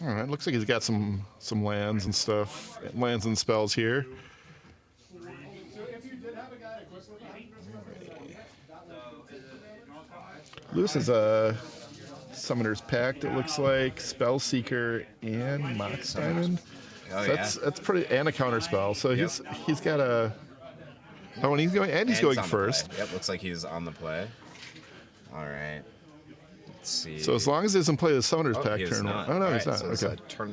All right, looks like he's got some lands and stuff, lands and spells here. Lewis is a Summoner's Pact, it looks like, Spell Seeker, and Mox Diamond. Oh, so yeah. That's pretty, and a counter spell. So he's got a. Oh, and he's going first. Yep, looks like he's on the play. All right. Let's see. So as long as he doesn't play the Summoner's Pact he turn. not. Oh no, All he's right, not. so Okay.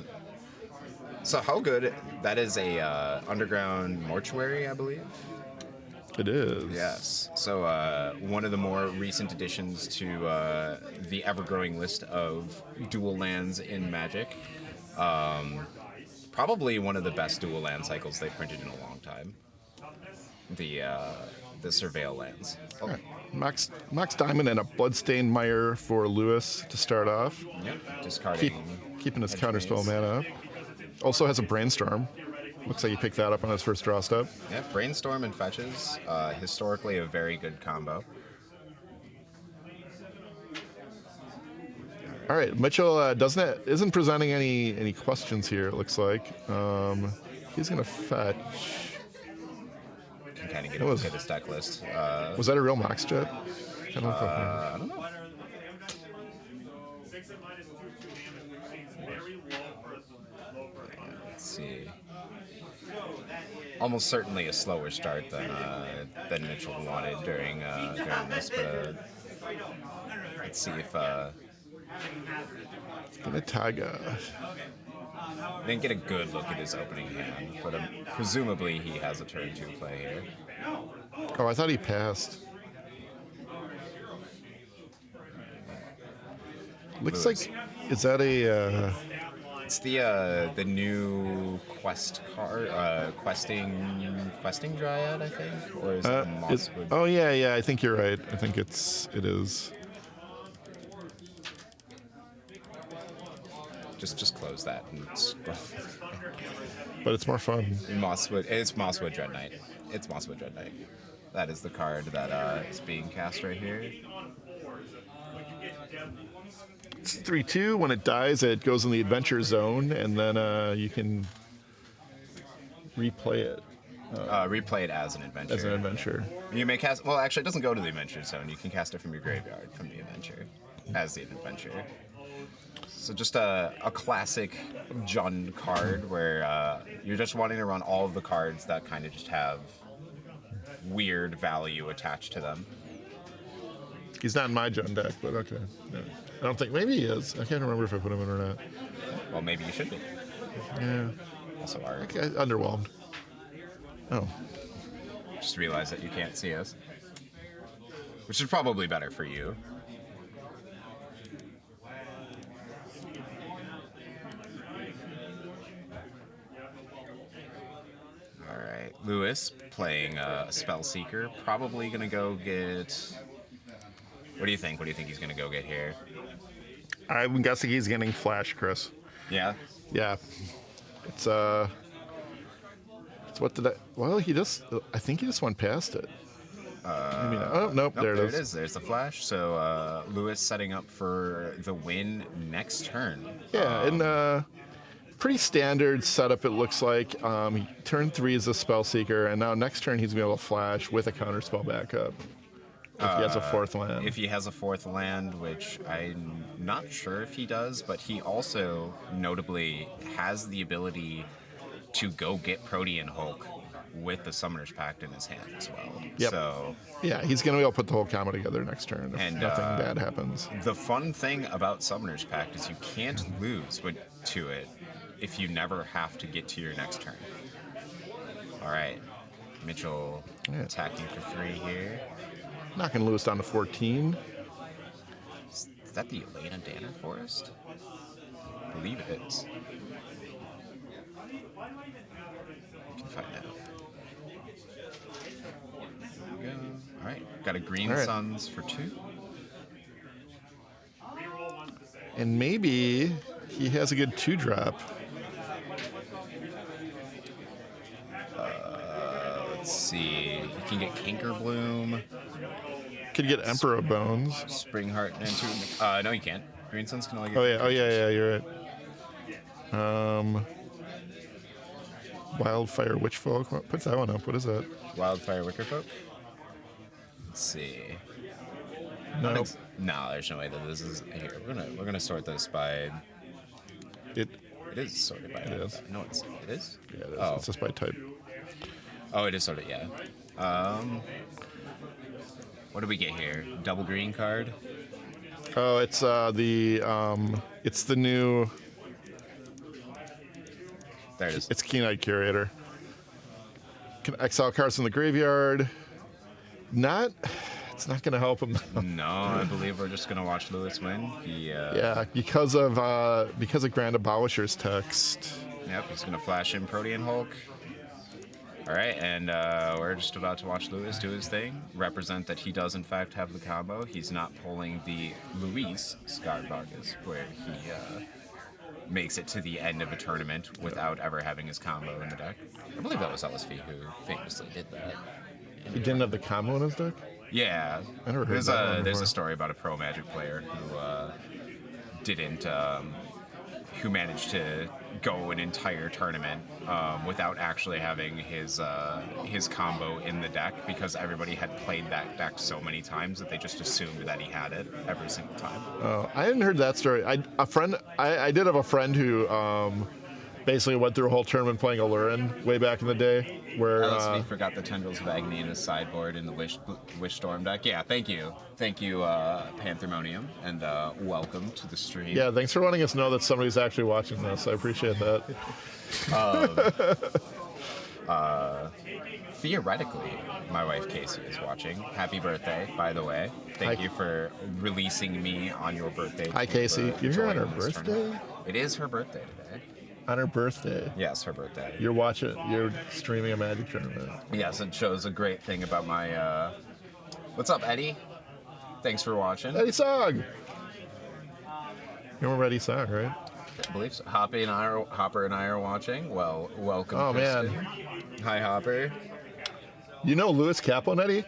So how good? That is a underground mortuary, I believe. It is. Yes. So one of the more recent additions to the ever-growing list of dual lands in Magic. Probably one of the best dual land cycles they've printed in a long time. The Surveil lands. Oh. Right. Mox Diamond and a Bloodstained Mire for Lewis to start off. Yep. Discarding. Keeping his counterspell mana up. Also has a Brainstorm. Looks like he picked that up on his first draw step. Yeah, Brainstorm and Fetches, historically a very good combo. All right, Mitchell isn't presenting any questions here. It looks like he's gonna fetch. Can kind of get a look at his deck list. Was that a real Mox Jet? I don't know. Let's see. Almost certainly a slower start than Mitchell wanted during this, but let's see if gonna tag. I didn't get a good look at his opening hand, but presumably he has a turn 2 play here. Oh, I thought he passed. Looks like, is that a? It's the new quest card, questing dryad, I think, or is it Mosswood? Oh yeah, I think you're right. I think it is. Just close that and scroll. But it's more fun. It's Mosswood Dread Knight. It's Mosswood Dread Knight. That is the card that is being cast right here. It's 3/2. When it dies, it goes in the adventure zone, and then you can replay it. Replay it as an adventure. You may cast. Well, actually, it doesn't go to the adventure zone. You can cast it from your graveyard from the adventure as the adventure. So just a classic Jund card where you're just wanting to run all of the cards that kind of just have weird value attached to them. He's not in my Jund deck, but okay. No. I don't think, maybe he is. I can't remember if I put him in or not. Well, maybe you should be. Yeah. Also are. Okay, underwhelmed. Oh. Just realize that you can't see us. Which is probably better for you. Alright, Lewis playing a Spell Seeker. Probably gonna go get... What do you think? What do you think he's gonna go get here? I'm guessing he's getting Flash, Chris. Yeah? Yeah. It's what did I... Well, I think he just went past it. Nope, there it is. There's the Flash. So Lewis setting up for the win next turn. Yeah, and pretty standard setup it looks like. Turn 3 is a Spell Seeker, and now next turn he's going to be able to Flash with a counterspell backup. If he has a 4th land. If he has a 4th land, which I'm not sure if he does, but he also notably has the ability to go get Protean Hulk with the Summoner's Pact in his hand as well. Yep. So yeah, he's going to be able to put the whole combo together next turn if nothing bad happens. The fun thing about Summoner's Pact is you can't lose to it if you never have to get to your next turn. All right. Mitchell attacking for 3 here. Knocking Lewis down to 14. Is that the Elena Danner Forest? I believe it is. We can find out. There we go. All right. Got a Green Suns for 2. And maybe he has a good 2-drop. Let's see. He can get Kinkerbloom. Could get Emperor Bones. Springheart and 2. No, he can't. Green Suns can only get. Oh yeah, you're right. Wildfire Witchfolk. What puts that one up? What is that? Wildfire Wickerfolk. Let's see. Nope. No, there's no way that this is here. We're gonna sort this by. It is sorted by. It is. No, it is. Yeah, it is. Oh. It's just by type. Oh, it is sorted. Yeah. What do we get here? Double green card. Oh, it's the new. There it is. It's Keen-Eyed Curator. Can exile cards from the graveyard. It's not going to help him. No, I believe we're just going to watch Lewis win. Yeah, because of Grand Abolisher's text. Yep, he's going to flash in Protean Hulk. All right, and we're just about to watch Lewis do his thing, represent that he does in fact have the combo. He's not pulling the Luis Scott Vargas, where he makes it to the end of a tournament without ever having his combo in the deck. I believe that was LSV who famously did that. He didn't have the combo in his deck? Yeah. I never heard that one There's before. a story about a pro Magic player who managed to go an entire tournament without actually having his combo in the deck because everybody had played that deck so many times that they just assumed that he had it every single time. Oh, I hadn't heard that story. I did have a friend who basically went through a whole tournament playing Alurin way back in the day. Where LSV forgot the Tendrils of Agony in his sideboard in the Wish Storm deck. Yeah, thank you, Panthermonium, and welcome to the stream. Yeah, thanks for letting us know that somebody's actually watching this. I appreciate that. Theoretically, my wife Casey is watching. Happy birthday, by the way. Thank you for releasing me on your birthday. Hi, Casey. You're here on her birthday? Tournament. It is her birthday today. On her birthday? Yes, her birthday. You're streaming a Magic tournament. Yes, it shows a great thing about my. What's up, Eddie? Thanks for watching. Eddie Song! You remember Eddie Song, right? I believe so. Hopper and I are watching. Well, welcome. Oh, Kristen. man. Hi, Hopper. You know Lewis Kaplan, Eddie?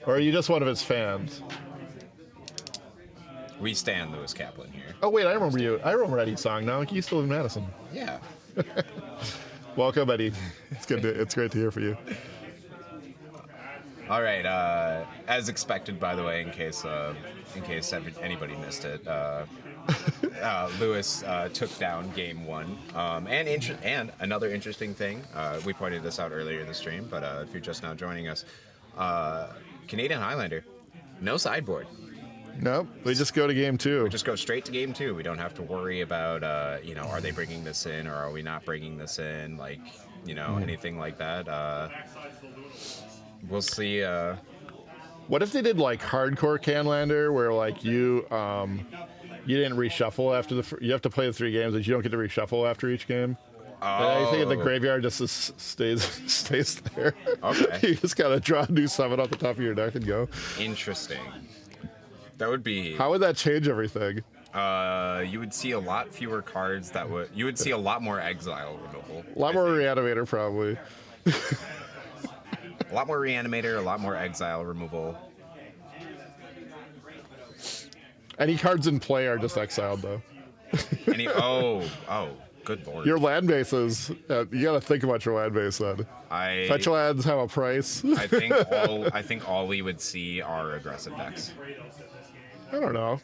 Or are you just one of his fans? We stand Lewis Kaplan here. Oh, wait, I remember you. I remember Eddie Song now. You still live in Madison. Yeah. Welcome, Eddie. It's great to hear from you. All right. As expected, by the way, in case anybody missed it, Lewis took down Game 1. And another interesting thing, we pointed this out earlier in the stream, but if you're just now joining us, Canadian Highlander, no sideboard. Nope, we just go to Game 2. We just go straight to Game 2. We don't have to worry about, are they bringing this in or are we not bringing this in? Like, anything like that. We'll see. What if they did like hardcore Canlander, where like you didn't reshuffle after you have to play the 3 games, but you don't get to reshuffle after each game? Oh. I think the graveyard just stays there. Okay. You just gotta draw a new summon off the top of your deck and go. Interesting. That would be. How would that change everything? You would see a lot fewer cards you would see a lot more exile removal. A lot more Reanimator, probably. A lot more Reanimator, a lot more exile removal. Any cards in play are just exiled, though. Good lord. Your land bases, you gotta think about your land base then. Fetch lands have a price. I think all we would see are aggressive decks. I don't know.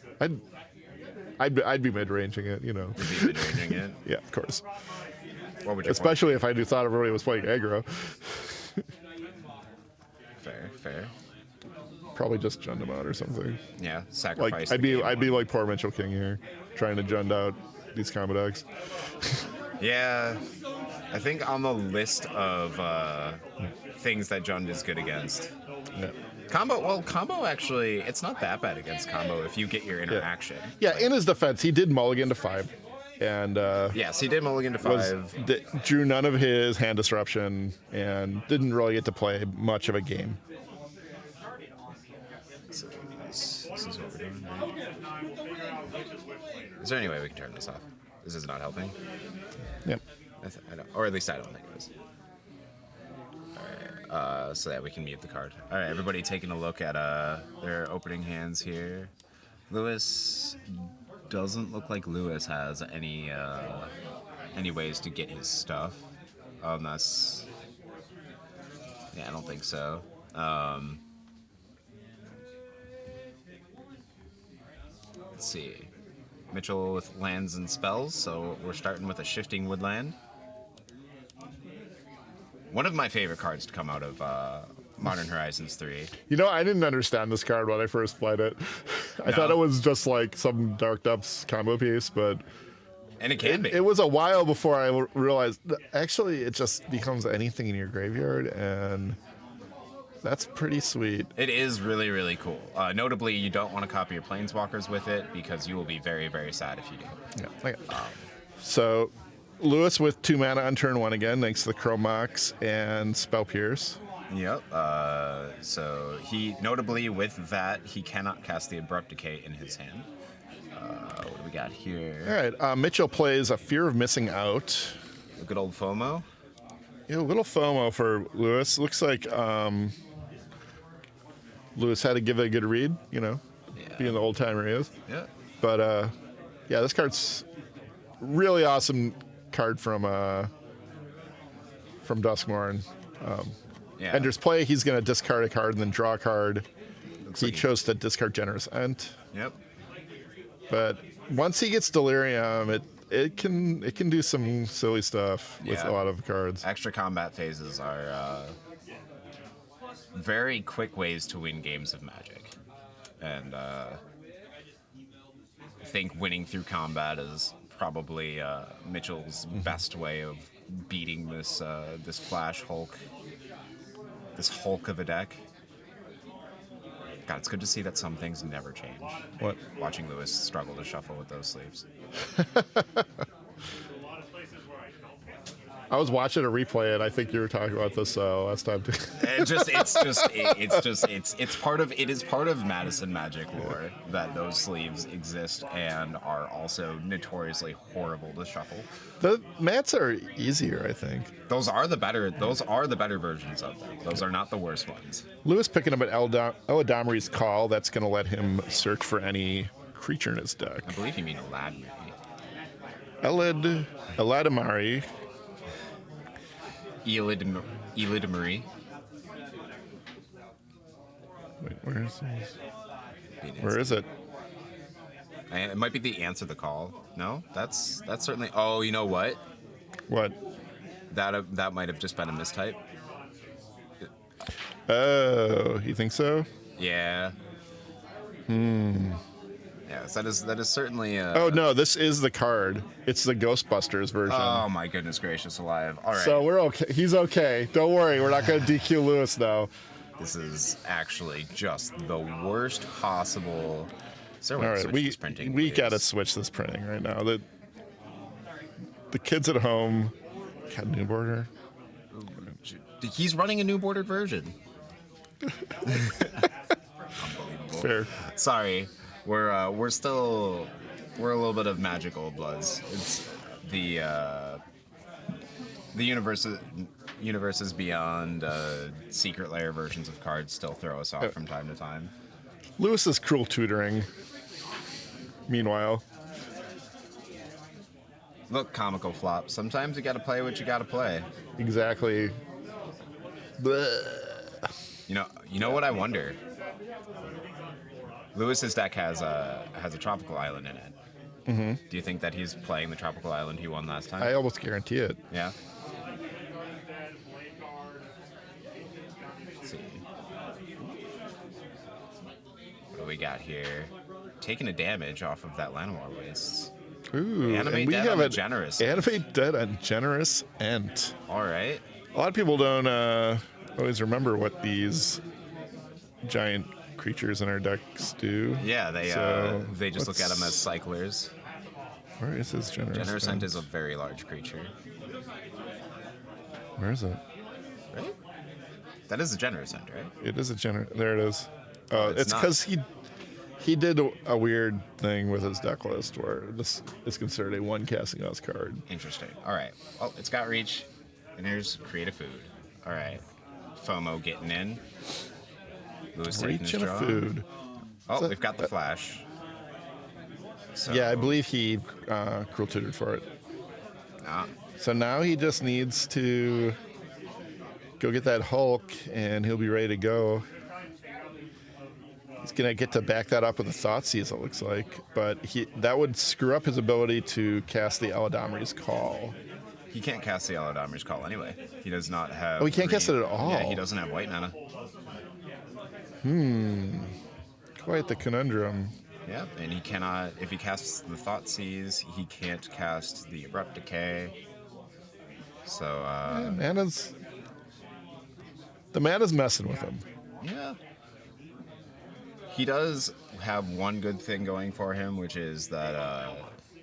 I'd be mid-ranging it, You'd be mid-ranging it? Yeah, of course. What would you Especially if I thought everybody was playing aggro. Fair. Probably just Jund them out or something. Yeah, sacrifice. Like I'd be like poor Mitchell King here, trying to Jund out these combo decks. Yeah, I think on the list of things that Jund is good against. Yeah. Combo actually, it's not that bad against combo if you get your interaction. Yeah, in his defense, he did mulligan to 5. And yes, he did mulligan to 5. Drew none of his hand disruption and didn't really get to play much of a game. This is what we're doing, right? Is there any way we can turn this off? This is not helping. Yep. I don't, or at least I don't think it is. All right, so that we can mute the card. All right, everybody taking a look at their opening hands here. Lewis doesn't look like Lewis has any ways to get his stuff. Unless, yeah, I don't think so. Let's see. Mitchell with lands and spells, so we're starting with a shifting woodland. One of my favorite cards to come out of Modern Horizons 3. You know, I didn't understand this card when I first played it. I thought it was just like some Dark Depths combo piece, but and it can be. It was a while before I realized that actually it just becomes anything in your graveyard, and that's pretty sweet. It is really, really cool. Notably, you don't want to copy your Planeswalkers with it because you will be very, very sad if you do. Yeah. Okay. So, Lewis with 2 mana on turn 1 again, thanks to the Chrome Mox and Spell Pierce. Yep. So he, notably with that, he cannot cast the Abrupt Decay in his hand. What do we got here? All right. Mitchell plays a Fear of Missing Out. A good old FOMO. Yeah, a little FOMO for Lewis. Looks like Lewis had to give it a good read, being the old timer he is. Yeah. But yeah, this card's really awesome card from Duskmourn. Ender's Play, he's going to discard a card and then draw a card. He chose to discard Generous Ent. Yep. But once he gets Delirium, it can do some silly stuff with a lot of cards. Extra combat phases are very quick ways to win games of Magic, and I think winning through combat is probably Mitchell's best way of beating this Flash Hulk, this Hulk of a deck. God, it's good to see that some things never change. What? Watching Lewis struggle to shuffle with those sleeves. I was watching a replay, and I think you were talking about this last time too. It is part of Madison Magic lore that those sleeves exist and are also notoriously horrible to shuffle. The mats are easier, I think. Those are the better versions of them. Those are not the worst ones. Lewis picking up an Eladamri's Call. That's going to let him search for any creature in his deck. I believe you mean Eladamri. Eladamari. Eladamri. Wait, where is this? Where is it? It might be the Answer the Call. No, that's certainly. Oh, you know what? What? That might have just been a mistype. Oh, you think so? Yeah. Yes, that is certainly. Oh no, this is the card. It's the Ghostbusters version. Oh my goodness gracious alive! All right. So we're okay. He's okay. Don't worry. We're not going to DQ Lewis now. This is actually just the worst possible. All right, we got to switch this printing right now. The kids at home got a new border. He's running a new bordered version. Unbelievable. Fair. Sorry. We're a little bit of Magic old bloods. It's the universes beyond secret layer versions of cards still throw us off from time to time. Lewis's cruel tutoring. Meanwhile, look, comical flop. Sometimes you got to play what you got to play. Exactly. Blech. You know what I wonder. Lewis's deck has a tropical island in it. Mm-hmm. Do you think that he's playing the tropical island he won last time? I almost guarantee it. Yeah. Let's see. What do we got here? Taking a damage off of that Llanowar Wastes. Ooh, Animate we Dead have on a Generous. Animate Dead on Generous Ent. All right. A lot of people don't always remember what these giant creatures in our decks do. Yeah, they just look at them as cyclers. Where is this Generous? Generous Ent is a very large creature. Where is it? Right? That is a Generous Ent, right? It is a Generous. There it is. It's because he did a weird thing with his deck list where this is considered a one casting us card. Interesting. All right. Well, it's got reach, and here's Create Food. All right. FOMO getting in. Lewis taking his Reach and draw. a food. Oh, we've got the flash. So, Yeah, I believe he cruel tutored for it. Ah. So now he just needs to go get that Hulk, and he'll be ready to go. He's gonna get to back that up with a Thoughtseize, it looks like, but that would screw up his ability to cast the Eladamri's Call. He can't cast the Eladamri's Call anyway. He does not have. Oh, he can't cast it at all. Yeah, he doesn't have white mana. Quite the conundrum. Yeah, and he cannot. If he casts the Thoughtseize, he can't cast the Abrupt Decay. So. The mana's messing with him. Yeah. He does have one good thing going for him, which is that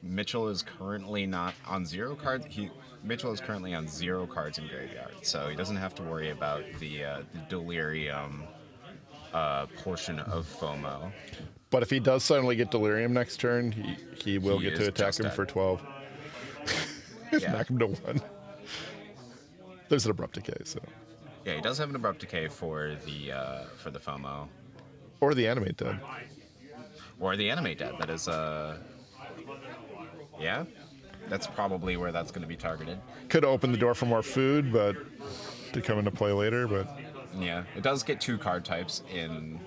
Mitchell is currently not on 0 cards. Mitchell is currently on 0 cards in graveyard, so he doesn't have to worry about the Delirium portion of FOMO. But if he does suddenly get Delirium next turn, he will get to attack him for 12. Yeah. Knock him to 1. There's an Abrupt Decay, so. Yeah, he does have an Abrupt Decay for the FOMO. Or the Animate Dead. Or the Animate Dead. That is, yeah, that's probably where that's going to be targeted. Could open the door for more food, but to come into play later, but... Yeah, it does get 2 card types in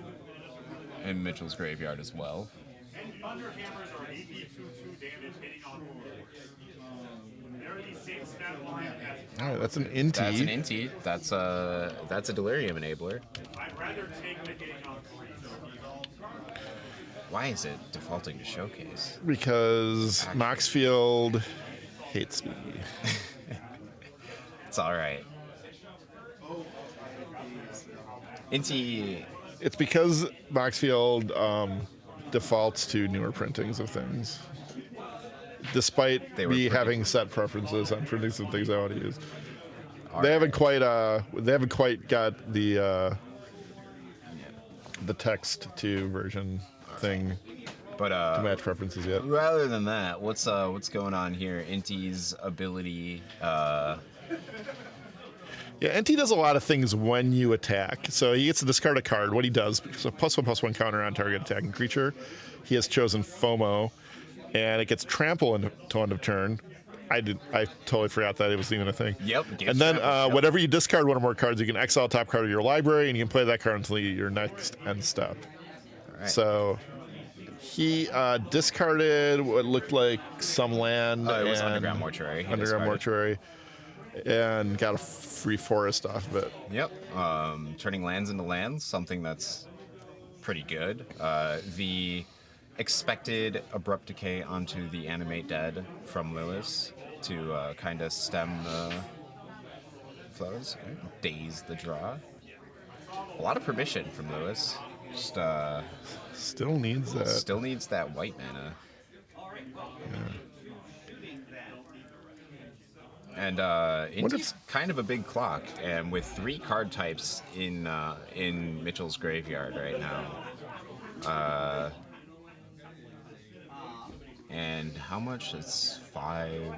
Mitchell's graveyard as well. All right, that's an Inti. That's an Inti. That's a Delirium enabler. Why is it defaulting to Showcase? Because Moxfield hates me. It's all right. Inti. It's because Moxfield defaults to newer printings of things, despite me having set preferences on printing some things I want to use. They haven't quite got the text to version thing but to match preferences yet. Rather than that, what's going on here? Inti's ability. Yeah, NT does a lot of things when you attack. So he gets to discard a card. What he does, so +1/+1 counter on target attacking creature. He has chosen FOMO, and it gets trample until end of turn. I totally forgot that it was even a thing. Yep. And then whenever you discard one or more cards, you can exile top card of your library, and you can play that card until your next end step. All right. So he discarded what looked like some land. It was Underground Mortuary. Underground Mortuary. And got a free forest off of it. Yep. Turning lands into lands, something that's pretty good. The expected Abrupt Decay onto the Animate Dead from Lewis to kind of stem the flows, daze the draw. A lot of permission from Lewis. Just still needs that. Still needs that white mana. Yeah. And Inti's kind of a big clock, and with 3 card types in Mitchell's graveyard right now. And how much? It's 5.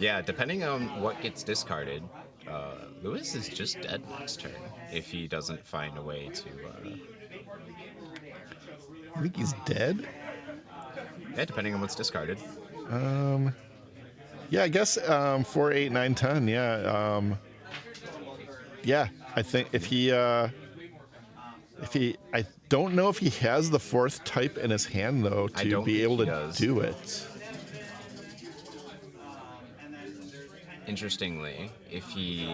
Yeah, depending on what gets discarded, Lewis is just dead next turn if he doesn't find a way to. I think he's dead. Yeah, depending on what's discarded. Yeah, I guess 4, 8, 9, 10. Yeah, yeah. I think if he, I don't know if he has the 4th type in his hand though to be able to do it. Interestingly, if he.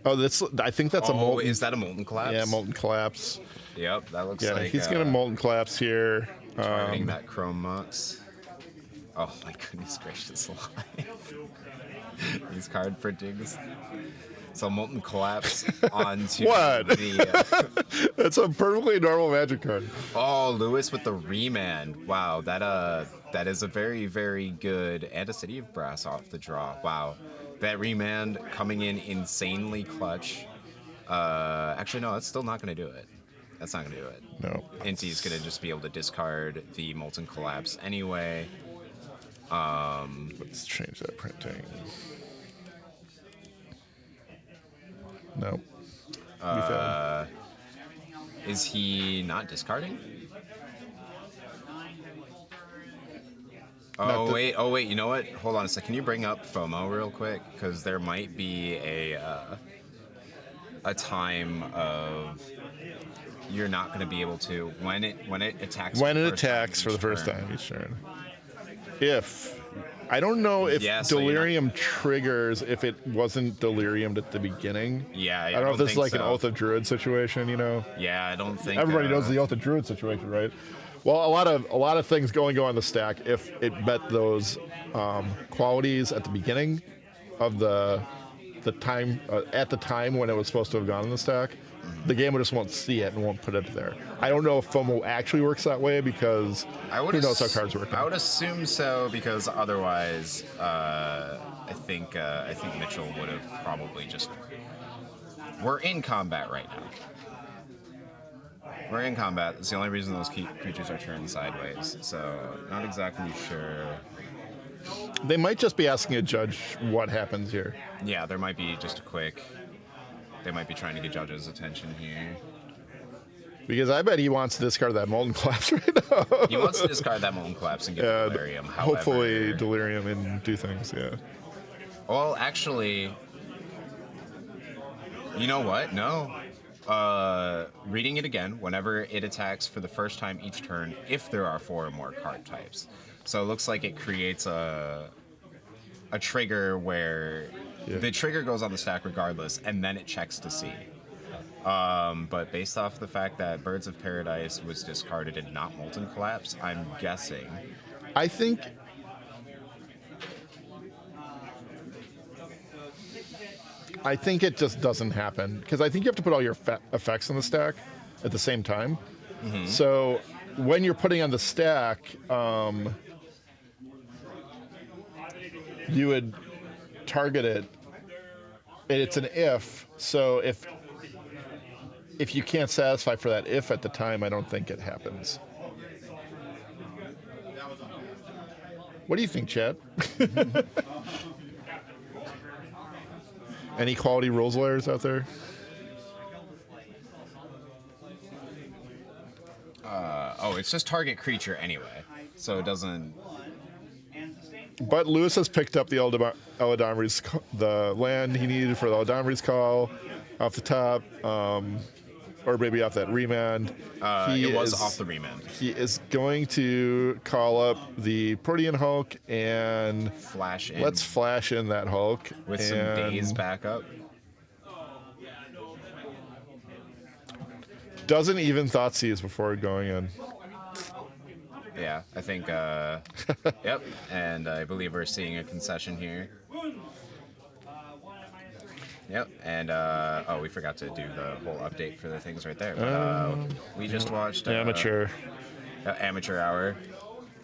Oh, I think that's a molten. Is that a Molten Collapse? Yeah, Molten Collapse. Yep, that looks like. Yeah, he's gonna Molten Collapse here. Targeting that Chrome Mox. Oh my goodness gracious alive. These card printings. So Molten Collapse onto what? the... That's a perfectly normal Magic card. Oh, Lewis with the Remand. Wow, that is a very, very good... And a City of Brass off the draw. Wow. That Remand coming in insanely clutch. Actually, no, that's still not going to do it. That's not going to do it. No. Inti's going to just be able to discard the Molten Collapse anyway. Let's change that printing. No. Is he not discarding? Oh wait, you know what? Hold on a sec. Can you bring up FOMO real quick? Because there might be a time of you're not going to be able to when it attacks. When it attacks for the first time each turn. If I don't know if delirium triggers if it wasn't deliriumed at the beginning. Yeah, I don't know if this is like an Oath of Druid situation, you know. Yeah, I don't think everybody knows the Oath of Druid situation, right? Well, a lot of things go on the stack if it met those qualities at the beginning of the time at the time when it was supposed to have gone in the stack. The game just won't see it and won't put it there. I don't know if FOMO actually works that way because who knows how cards work. I would assume so because otherwise, I think Mitchell would have probably just. We're in combat right now. We're in combat. It's the only reason those creatures are turned sideways. So not exactly sure. They might just be asking a judge what happens here. Yeah, there might be just a quick. They might be trying to get judges' attention here. Because I bet he wants to discard that Molten Collapse right now. He wants to discard that Molten Collapse and get Delirium. However, hopefully Delirium and do things, yeah. Well, actually, you know what? No. Reading it again, whenever it attacks for the first time each turn, if there are 4 or more card types. So it looks like it creates a trigger where the trigger goes on the stack regardless, and then it checks to see. But based off the fact that Birds of Paradise was discarded and not Molten Collapse, I'm guessing. I think it just doesn't happen because I think you have to put all your effects on the stack at the same time. Mm-hmm. So when you're putting on the stack, you would target it. It's an if. So if you can't satisfy for that if at the time, I don't think it happens. What do you think, Chad? Any quality rules lawyers out there? It's just target creature anyway, so it doesn't. But Lewis has picked up the Eladamri's, the land he needed for the Eladamri's call off the top, or maybe off that remand. It was off the remand. He is going to call up the Protean Hulk and flash in. Let's flash in that Hulk with some days backup. Doesn't even Thoughtseize before going in. Yeah, I think, yep, and I believe we're seeing a concession here. Yep, and, we forgot to do the whole update for the things right there. But, we just watched... Amateur. Amateur hour.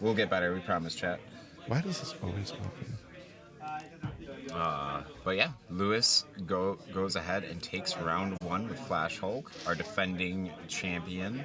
We'll get better, we promise, chat. Why does this always open? But yeah, Lewis goes ahead and takes round 1 with Flash Hulk, our defending champion.